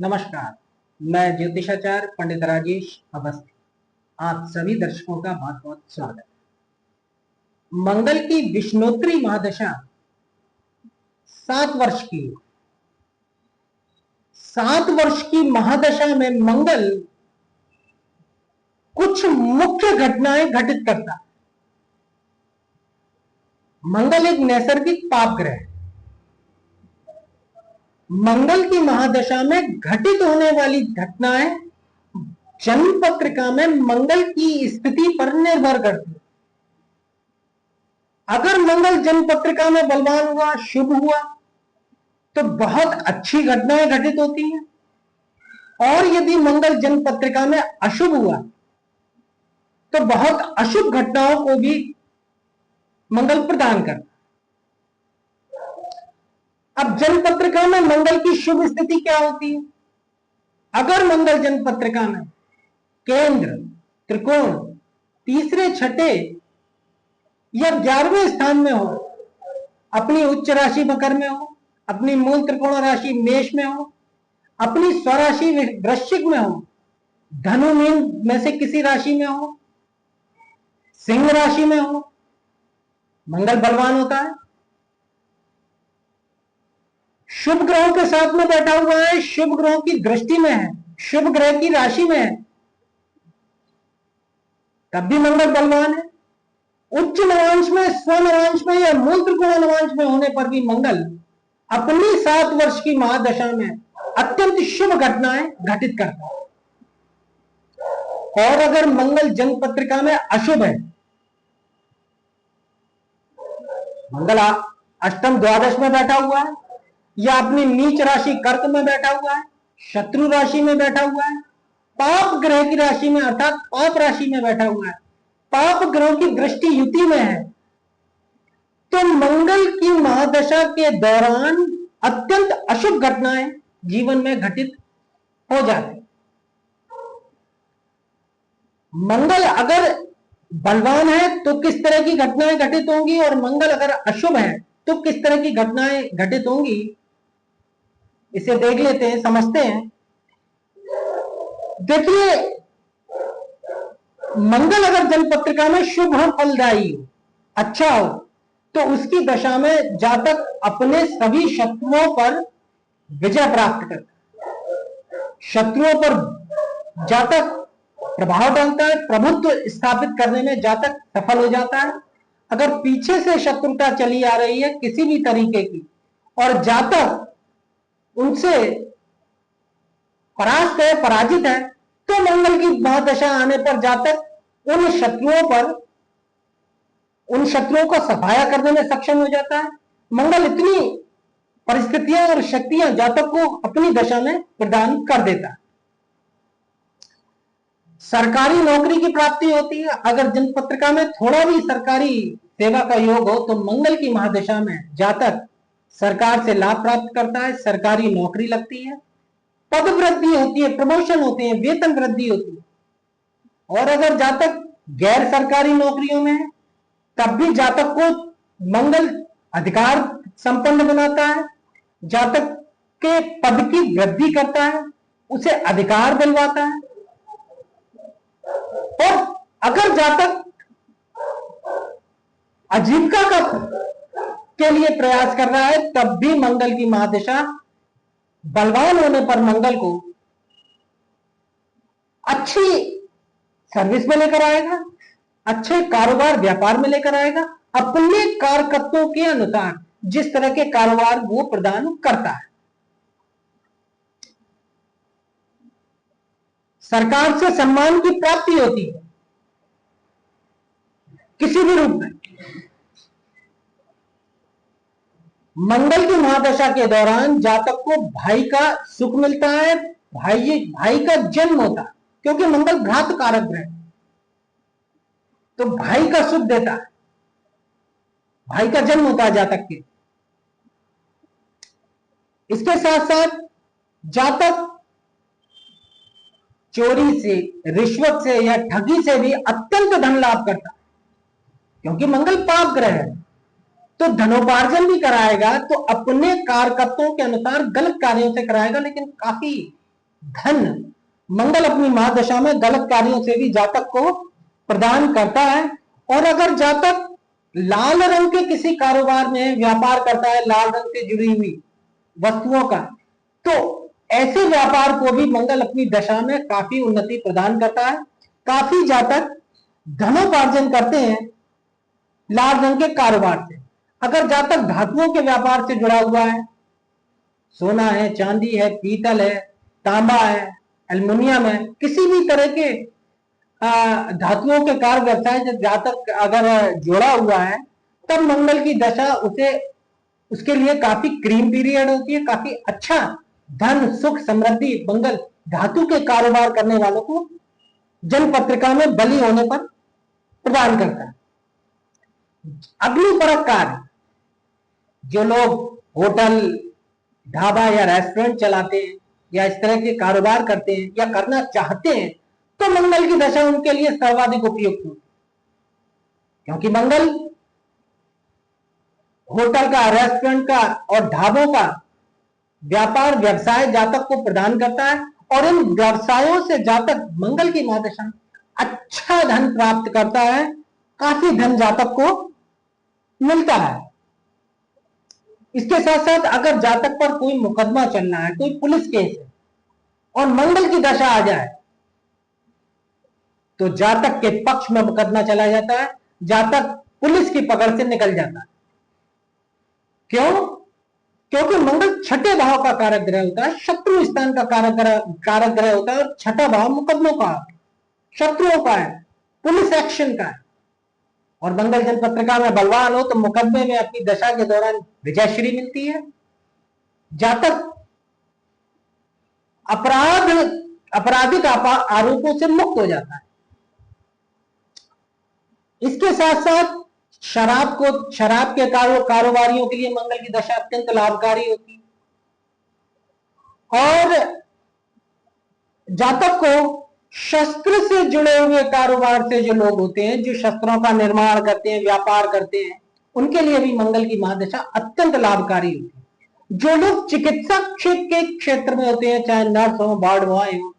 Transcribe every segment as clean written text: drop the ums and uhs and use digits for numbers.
नमस्कार। मैं ज्योतिषाचार्य पंडित राजेश अवस्थी। आप सभी दर्शकों का बहुत बहुत स्वागत है। मंगल की विष्णोत्तरी महादशा 7 वर्ष की है। 7 वर्ष की महादशा में मंगल कुछ मुख्य घटनाएं घटित करता है। मंगल एक नैसर्गिक पाप ग्रह है। मंगल की महादशा में घटित होने वाली घटनाएं जन्म पत्रिका में मंगल की स्थिति पर निर्भर करती है। अगर मंगल जन्म पत्रिका में बलवान हुआ, शुभ हुआ, तो बहुत अच्छी घटनाएं घटित होती हैं। और यदि मंगल जन्म पत्रिका में अशुभ हुआ तो बहुत अशुभ घटनाओं को भी मंगल प्रदान करता। अब जन्म पत्रिका में मंगल की शुभ स्थिति क्या होती है? अगर मंगल जन्म पत्रिका में केंद्र, त्रिकोण, तीसरे, छठे या 11वें स्थान में हो, अपनी उच्च राशि मकर में हो, अपनी मूल त्रिकोण राशि मेष में हो, अपनी स्वराशि वृश्चिक में हो, धनु मीन में से किसी राशि में हो, सिंह राशि में हो, मंगल बलवान होता है। शुभ ग्रहों के साथ में बैठा हुआ है, शुभ ग्रहों की दृष्टि में है, शुभ ग्रह की राशि में है, तब भी मंगल बलवान है। उच्च नवांश में, स्वनवांश में या मूल त्रिकोण नवांश में होने पर भी मंगल अपनी 7 वर्ष की महादशा में अत्यंत शुभ घटनाएं घटित करता है। और अगर मंगल जन्म पत्रिका में अशुभ है, मंगल अष्टम द्वादश में बैठा हुआ है या अपनी नीच राशि कर्क में बैठा हुआ है, शत्रु राशि में बैठा हुआ है, पाप ग्रह की राशि में अर्थात पाप राशि में बैठा हुआ है, पाप ग्रहों की दृष्टि युति में है, तो मंगल की महादशा के दौरान अत्यंत अशुभ घटनाएं जीवन में घटित हो जाती। मंगल अगर बलवान है तो किस तरह की घटनाएं घटित होंगी, और मंगल अगर अशुभ है तो किस तरह की घटनाएं घटित होंगी, इसे देख लेते हैं, समझते हैं। देखिए, मंगल अगर जन्म पत्रिका में शुभ हो, फलदायी हो, अच्छा हो, तो उसकी दशा में जातक अपने सभी शत्रुओं पर विजय प्राप्त करता है। शत्रुओं पर जातक प्रभाव डालता है, प्रभुत्व स्थापित करने में जातक सफल हो जाता है। अगर पीछे से शत्रुता चली आ रही है किसी भी तरीके की और जातक उनसे परास्त है, पराजित है, तो मंगल की महादशा आने पर जातक उन शत्रुओं का सफाया करने में सक्षम हो जाता है। मंगल इतनी परिस्थितियां और शक्तियां जातक को अपनी दशा में प्रदान कर देता है। सरकारी नौकरी की प्राप्ति होती है। अगर जन्म पत्रिका में थोड़ा भी सरकारी सेवा का योग हो तो मंगल की महादशा में जातक सरकार से लाभ प्राप्त करता है, सरकारी नौकरी लगती है, पद वृद्धि होती है, प्रमोशन होते हैं, वेतन वृद्धि होती है। और अगर जातक गैर सरकारी नौकरियों में है तब भी जातक को मंगल अधिकार संपन्न बनाता है, जातक के पद की वृद्धि करता है, उसे अधिकार दिलवाता है। और अगर जातक आजीविका के लिए प्रयास कर रहा है तब भी मंगल की महादशा बलवान होने पर मंगल को अच्छी सर्विस में लेकर आएगा, अच्छे कारोबार व्यापार में लेकर आएगा, अपने कारकत्वों के अनुसार जिस तरह के कारोबार वो प्रदान करता है। सरकार से सम्मान की प्राप्ति होती है किसी भी रूप में। मंगल की महादशा के दौरान जातक को भाई का सुख मिलता है, भाई का जन्म होता है, क्योंकि मंगल भ्रात कारक ग्रह, तो भाई का सुख देता है, भाई का जन्म होता है जातक के। इसके साथ साथ जातक चोरी से, रिश्वत से या ठगी से भी अत्यंत धन लाभ करता है, क्योंकि मंगल पाप ग्रह है, तो धनोपार्जन भी कराएगा तो अपने कारकत्वों के अनुसार गलत कार्यों से कराएगा, लेकिन काफी धन मंगल अपनी महादशा में गलत कार्यों से भी जातक को प्रदान करता है। और अगर जातक लाल रंग के किसी कारोबार में व्यापार करता है, लाल रंग से जुड़ी हुई वस्तुओं का, तो ऐसे व्यापार को भी मंगल अपनी दशा में काफी उन्नति प्रदान करता है। काफी जातक धनोपार्जन करते हैं लाल रंग के कारोबार से। अगर जातक धातुओं के व्यापार से जुड़ा हुआ है, सोना है, चांदी है, पीतल है, तांबा है, एल्युमिनियम है, किसी भी तरह के धातुओं के कार्य व्यवसाय से जातक अगर जुड़ा हुआ है, तब मंगल की दशा उसे उसके लिए काफी क्रीम पीरियड होती है। काफी अच्छा धन, सुख, समृद्धि मंगल धातु के कारोबार करने वालों को जन्म पत्रिका में बली होने पर प्रदान करता है। अग्निपरक कार्य, जो लोग होटल, ढाबा या रेस्टोरेंट चलाते हैं या इस तरह के कारोबार करते हैं या करना चाहते हैं, तो मंगल की दशा उनके लिए सर्वाधिक उपयुक्त होती है, क्योंकि मंगल होटल का, रेस्टोरेंट का और ढाबों का व्यापार व्यवसाय जातक को प्रदान करता है। और इन व्यवसायों से जातक मंगल की महादशा अच्छा धन प्राप्त करता है, काफी धन जातक को मिलता है। इसके साथ साथ अगर जातक पर कोई मुकदमा चलना है, कोई पुलिस केस है और मंगल की दशा आ जाए, तो जातक के पक्ष में मुकदमा चला जाता है, जातक पुलिस की पकड़ से निकल जाता है। क्यों? क्योंकि मंगल छठे भाव का कारक ग्रह होता है, शत्रु स्थान का कारक ग्रह होता है, और छठा भाव मुकदमों का, शत्रुओं का है, पुलिस एक्शन का है। और मंगल जन्म पत्रिका में बलवान हो तो मुकदमे में अपनी दशा के दौरान विजयश्री मिलती है। जातक आपराधिक आरोपों से मुक्त हो जाता है। इसके साथ साथ शराब के कारोबारियों के लिए मंगल की दशा अत्यंत लाभकारी होती है। और जातक को शस्त्र से जुड़े हुए कारोबार से जो लोग होते हैं, जो शस्त्रों का निर्माण करते हैं, व्यापार करते हैं, उनके लिए भी मंगल की महादशा अत्यंत लाभकारी होती है। जो लोग चिकित्सा के क्षेत्र में होते हैं, चाहे नर्स हो, वार्ड बॉय हो,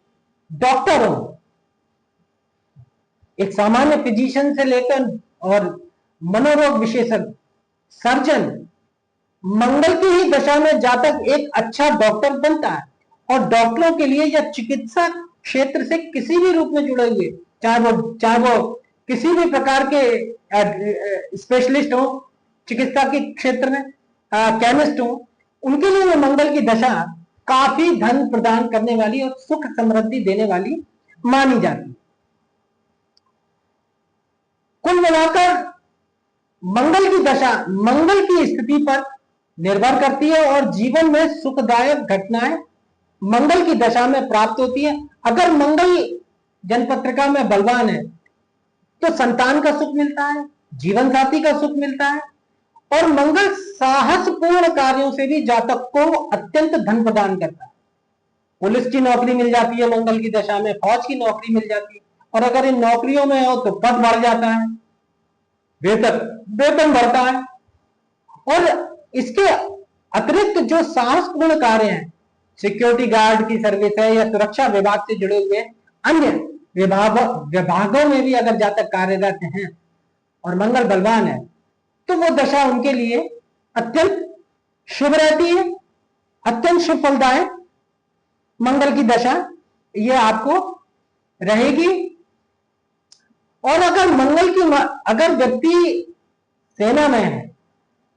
डॉक्टर हो, एक सामान्य फिजिशियन से लेकर और मनोरोग विशेषज्ञ, सर्जन, मंगल की ही दशा में जातक एक अच्छा डॉक्टर बनता है। और डॉक्टरों के लिए या चिकित्सा क्षेत्र से किसी भी रूप में जुड़े हुए, चाहे वो किसी भी प्रकार के स्पेशलिस्ट हो, चिकित्सा के क्षेत्र में केमिस्ट हो, उनके लिए मंगल की दशा काफी धन प्रदान करने वाली और सुख समृद्धि देने वाली मानी जाती। कुल मिलाकर मंगल की दशा मंगल की स्थिति पर निर्भर करती है और जीवन में सुखदायक घटनाएं मंगल की दशा में प्राप्त होती है। अगर मंगल जन्मपत्रिका में बलवान है तो संतान का सुख मिलता है, जीवन साथी का सुख मिलता है, और मंगल साहसपूर्ण कार्यों से भी जातक को अत्यंत धन प्रदान करता है। पुलिस की नौकरी मिल जाती है मंगल की दशा में, फौज की नौकरी मिल जाती है, और अगर इन नौकरियों में हो तो पद बढ़ जाता है, वेतन बढ़ता है। और इसके अतिरिक्त जो साहसपूर्ण कार्य हैं, सिक्योरिटी गार्ड की सर्विस है या सुरक्षा विभाग से जुड़े हुए अन्य विभागों में भी अगर जातक कार्यरत हैं और मंगल बलवान है, तो वो दशा उनके लिए अत्यंत शुभ रहती है, अत्यंत शुभ फलदायक मंगल की दशा ये आपको रहेगी। और अगर व्यक्ति सेना में है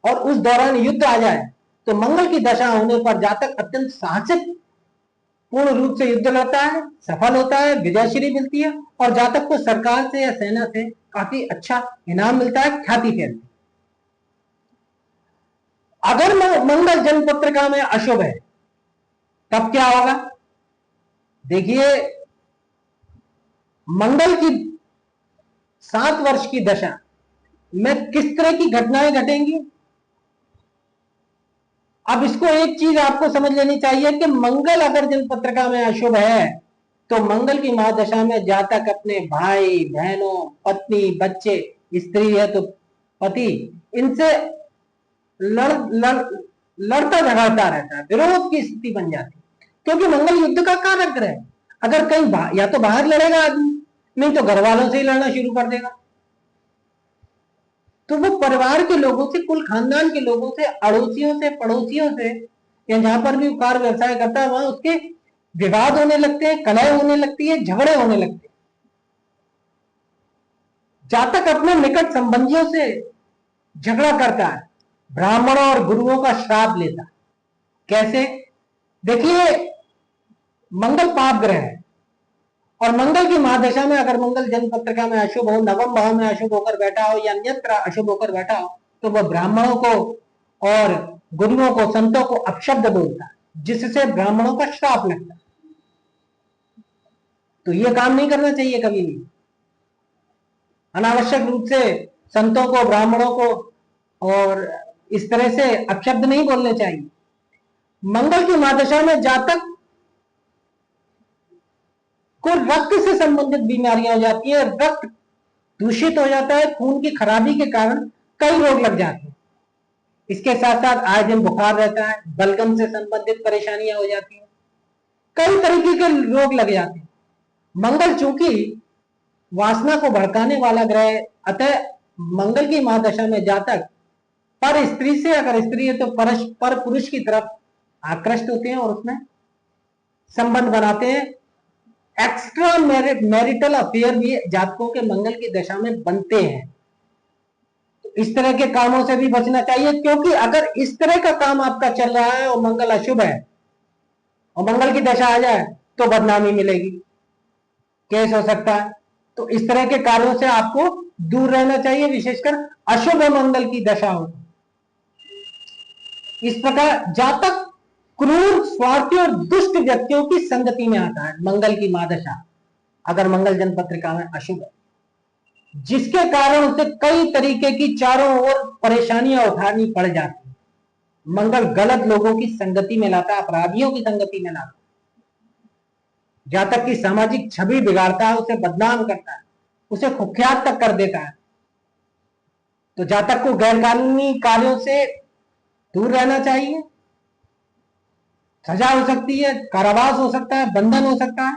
और उस दौरान युद्ध आ जाए, तो मंगल की दशा होने पर जातक अत्यंत साहसिक पूर्ण रूप से युद्ध लड़ता है, सफल होता है, विजयश्री मिलती है, और जातक को सरकार से या सेना से काफी अच्छा इनाम मिलता है, ख्याति फैलती है। अगर मंगल जन्म पत्रिका में अशुभ है, तब क्या होगा? देखिए, मंगल की 7 वर्ष की दशा में किस तरह की घटनाएं घटेंगी। अब इसको एक चीज आपको समझ लेनी चाहिए कि मंगल अगर जन्म पत्रिका में अशुभ है, तो मंगल की महादशा में जातक अपने भाई बहनों, पत्नी, बच्चे, स्त्री है तो पति, इनसे लड़ता झगड़ता रहता है, विरोध की स्थिति बन जाती है। क्योंकि मंगल युद्ध का कारक ग्रह है। अगर कहीं या तो बाहर लड़ेगा आदमी, नहीं तो घर वालों से ही लड़ना शुरू कर देगा। तो वो परिवार के लोगों से, कुल खानदान के लोगों से, अड़ोसियों से, पड़ोसियों से, या जहां पर भी कार व्यवसाय करता है वहां उसके विवाद होने लगते हैं, कलह होने लगती है, झगड़े होने लगते हैं। जातक अपने निकट संबंधियों से झगड़ा करता है, ब्राह्मणों और गुरुओं का श्राप लेता है। कैसे? देखिए, मंगल पाप ग्रह है और मंगल की महादशा में अगर मंगल जन्म पत्रिका में अशुभ हो, नवम भाव में अशुभ होकर बैठा हो या अन्यत्र अशुभ होकर बैठा हो, तो वह ब्राह्मणों को और गुरुओं को, संतों को अपशब्द बोलता है, जिससे ब्राह्मणों का श्राप लगता है। तो यह काम नहीं करना चाहिए कभी भी। अनावश्यक रूप से संतों को, ब्राह्मणों को और इस तरह से अपशब्द नहीं बोलने चाहिए। मंगल की महादशा में जातक को रक्त से संबंधित बीमारियां हो जाती है, रक्त दूषित हो जाता है, खून की खराबी के कारण कई रोग लग जाते हैं। इसके साथ साथ आए दिन बुखार रहता है, बलगम से संबंधित परेशानियां हो जाती हैं, कई तरीके के रोग लग जाते हैं। मंगल चूंकि वासना को भड़काने वाला ग्रह है, अतः मंगल की महादशा में जातक पर स्त्री से, अगर स्त्री है तो पर पुरुष की तरफ आकृष्ट होते हैं और उसमें संबंध बनाते हैं। एक्स्ट्रा मैरिटल अफेयर भी जातकों के मंगल की दशा में बनते हैं। तो इस तरह के कामों से भी बचना चाहिए, क्योंकि अगर इस तरह का काम आपका चल रहा है और मंगल अशुभ है और मंगल की दशा आ जाए तो बदनामी मिलेगी, केस हो सकता है। तो इस तरह के कार्यों से आपको दूर रहना चाहिए, विशेषकर अशुभ मंगल की दशा हो। इस प्रकार जातक क्रूर, स्वार्थी और दुष्ट व्यक्तियों की संगति में आता है मंगल की महादशा अगर मंगल जन्म पत्रिका में अशुभ है, जिसके कारण उसे कई तरीके की चारों ओर परेशानियां उठानी पड़ जाती है। मंगल गलत लोगों की संगति में लाता है, अपराधियों की संगति में लाता है, जातक की सामाजिक छवि बिगाड़ता है, उसे बदनाम करता है, उसे कुख्यात तक कर देता है। तो जातक को गैरकानूनी कार्यों से दूर रहना चाहिए। सजा हो सकती है, कारावास हो सकता है, बंधन हो सकता है।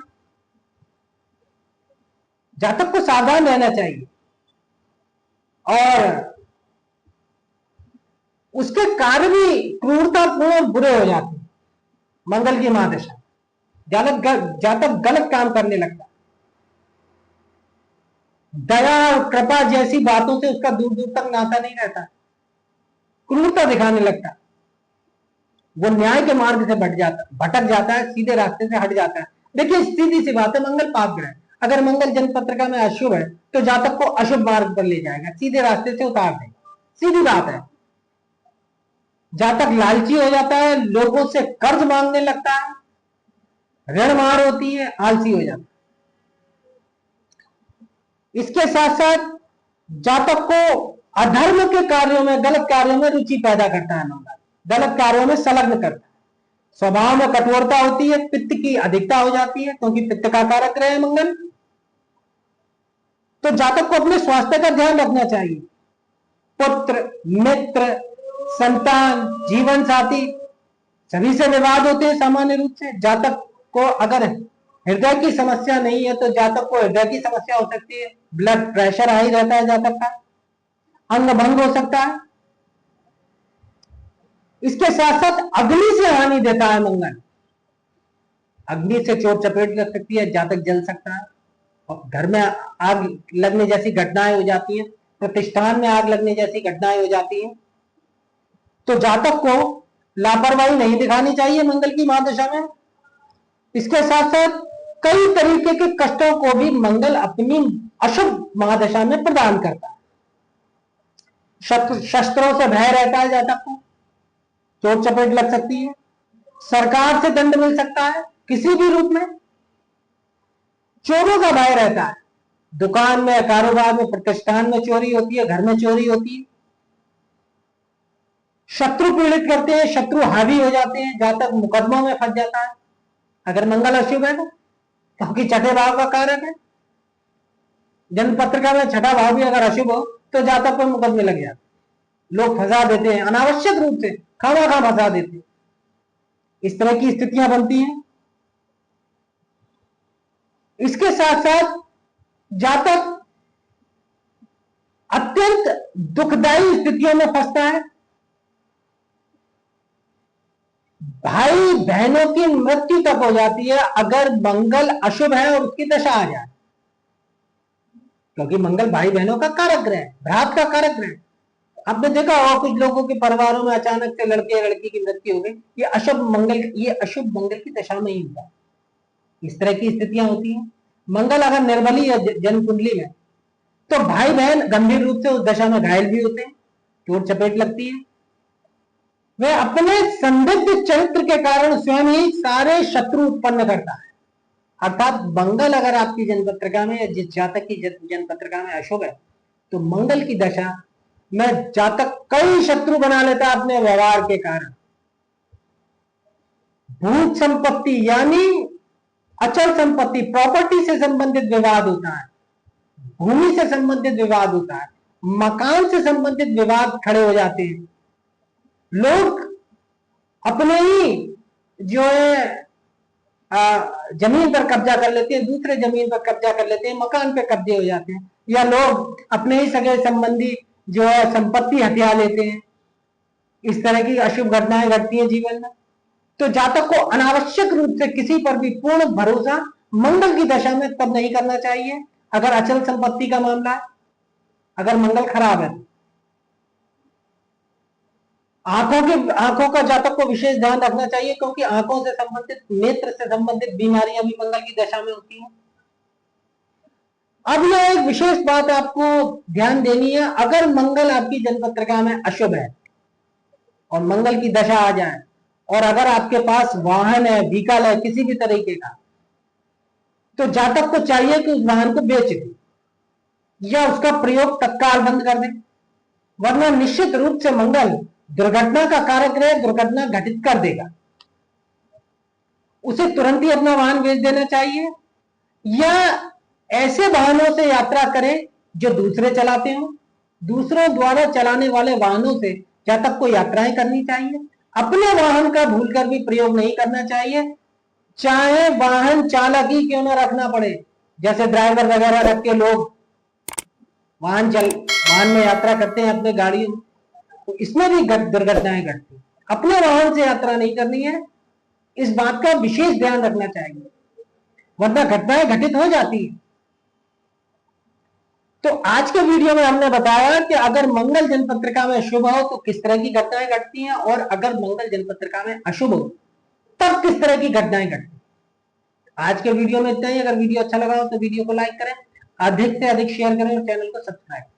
जातक को सावधान रहना चाहिए और उसके कार्य भी क्रूरतापूर्ण और बुरे हो जाते हैं। मंगल की महादशा जातक गलत काम करने लगता है, दया और कृपा जैसी बातों से उसका दूर दूर तक नाता नहीं रहता, क्रूरता दिखाने लगता है, वो न्याय के मार्ग से भटक जाता है, सीधे रास्ते से हट जाता है। देखिए, सीधी सी बात है, मंगल पाप ग्रह, अगर मंगल जन्म पत्रिका में अशुभ है तो जातक को अशुभ मार्ग पर ले जाएगा, सीधे रास्ते से उतार देगा, सीधी बात है। जातक लालची हो जाता है, लोगों से कर्ज मांगने लगता है, ऋण मार होती है, आलसी हो जाता है। इसके साथ साथ जातक को अधर्म के कार्यों में, गलत कार्यों में रुचि पैदा करता है मंगल, गलत कार्यों में संलग्न करता है। स्वभाव में कठोरता होती है, पित्त की अधिकता हो जाती है, क्योंकि पित्त का कारक ग्रह है मंगल। तो जातक को अपने स्वास्थ्य का ध्यान रखना चाहिए। पुत्र, मित्र, संतान, जीवन साथी सभी से विवाद होते हैं सामान्य रूप से। जातक को अगर हृदय की समस्या नहीं है तो जातक को हृदय की समस्या हो सकती है, ब्लड प्रेशर हाई रहता है जातक का, अंग भंग हो सकता है। इसके साथ साथ अग्नि से हानि देता है मंगल, अग्नि से चोट चपेट लग सकती है, जातक जल सकता है और घर में आग लगने जैसी घटनाएं हो जाती हैं, प्रतिष्ठान में आग लगने जैसी घटनाएं हो जाती हैं। तो जातक को लापरवाही नहीं दिखानी चाहिए मंगल की महादशा में। इसके साथ साथ कई तरीके के कष्टों को भी मंगल अपनी अशुभ महादशा में प्रदान करता है। शस्त्रों से भय रहता है जातक को, चोट चपेट लग सकती है, सरकार से दंड मिल सकता है किसी भी रूप में, चोरों का भय रहता है, दुकान में, कारोबार में, प्रतिष्ठान में चोरी होती है, घर में चोरी होती है, शत्रु पीड़ित करते हैं, शत्रु हावी हो जाते हैं, जातक मुकदमों में फंस जाता है अगर मंगल अशुभ है तो, क्योंकि छठे भाव का कारक है। जन्म पत्रिका में छठा भाव भी अगर अशुभ हो तो जातक पर मुकदमे लग जाते, लोग फंसा देते हैं, अनावश्यक रूप से खामा फंसा देते हैं। इस तरह की स्थितियां बनती हैं। इसके साथ साथ जातक अत्यंत दुखदायी स्थितियों में फंसता है। भाई बहनों की मृत्यु तक हो जाती है अगर मंगल अशुभ है और उसकी दशा आ जाए, क्योंकि मंगल भाई बहनों का कारक ग्रह है, भ्रात का कारक ग्रह है। आपने देखा होगा कुछ लोगों के परिवारों में अचानक से लड़के या लड़की की मृत्यु हो गई, ये अशुभ मंगल की दशा में ही होता है। इस तरह की स्थितियां होती हैं। मंगल अगर निर्बली है जन्म कुंडली में, तो भाई बहन गंभीर रूप से उस दशा में घायल भी होते हैं, चोट चपेट लगती है। वे अपने संदिग्ध चरित्र के कारण स्वयं ही सारे शत्रु उत्पन्न करता है। अर्थात मंगल अगर आपकी जन्म पत्रिका में या जिस जातक की जन्म पत्रिका में अशुभ है, तो मंगल की दशा में जातक कई शत्रु बना लेता है अपने व्यवहार के कारण। भूत संपत्ति यानी अचल संपत्ति, प्रॉपर्टी से संबंधित विवाद होता है, भूमि से संबंधित विवाद होता है, मकान से संबंधित विवाद खड़े हो जाते हैं। लोग अपने ही जो है जमीन पर कब्जा कर लेते हैं, दूसरे जमीन पर कब्जा कर लेते हैं, मकान पे कब्जे हो जाते हैं, या लोग अपने ही सगे संबंधी जो है संपत्ति हथिया लेते हैं। इस तरह की अशुभ घटनाएं घटती हैं जीवन में। तो जातक को अनावश्यक रूप से किसी पर भी पूर्ण भरोसा मंगल की दशा में तब नहीं करना चाहिए अगर अचल संपत्ति का मामला है, अगर मंगल खराब है। आंखों का जातक को विशेष ध्यान रखना चाहिए, क्योंकि आंखों से संबंधित, नेत्र से संबंधित बीमारियां भी मंगल की दशा में होती हैं। अब यह एक विशेष बात आपको ध्यान देनी है, अगर मंगल आपकी जन्म पत्रिका में अशुभ है और मंगल की दशा आ जाए, और अगर आपके पास वाहन है, व्हीकल है किसी भी तरीके का, तो जातक को चाहिए कि उस वाहन को बेच दे या उसका प्रयोग तत्काल बंद कर दे, वरना निश्चित रूप से मंगल दुर्घटना का कारक रहे, दुर्घटना घटित कर देगा। उसे तुरंत ही अपना वाहन बेच देना चाहिए, या ऐसे वाहनों से यात्रा करें जो दूसरे चलाते हो। दूसरों द्वारा चलाने वाले वाहनों से जातक को यात्राएं करनी चाहिए। अपने वाहन का भूलकर भी प्रयोग नहीं करना चाहिए, चाहे वाहन चालक ही क्यों ना रखना पड़े। जैसे ड्राइवर वगैरह रख के लोग वाहन में यात्रा करते हैं अपने गाड़ियों में, तो इसमें भी दुर्घटनाएं घटती। अपने वाहन से यात्रा नहीं करनी है, इस बात का विशेष ध्यान रखना चाहिए, वरना घटनाएं घटित हो जाती है। तो आज के वीडियो में हमने बताया कि अगर मंगल जन्म पत्रिका में शुभ हो तो किस तरह की घटनाएं घटती हैं, और अगर मंगल जन्म पत्रिका में अशुभ हो तब किस तरह की घटनाएं घटती हैं। आज के वीडियो में इतना ही। अगर वीडियो अच्छा लगा हो तो वीडियो को लाइक करें, अधिक से अधिक शेयर करें और चैनल को सब्सक्राइब करें।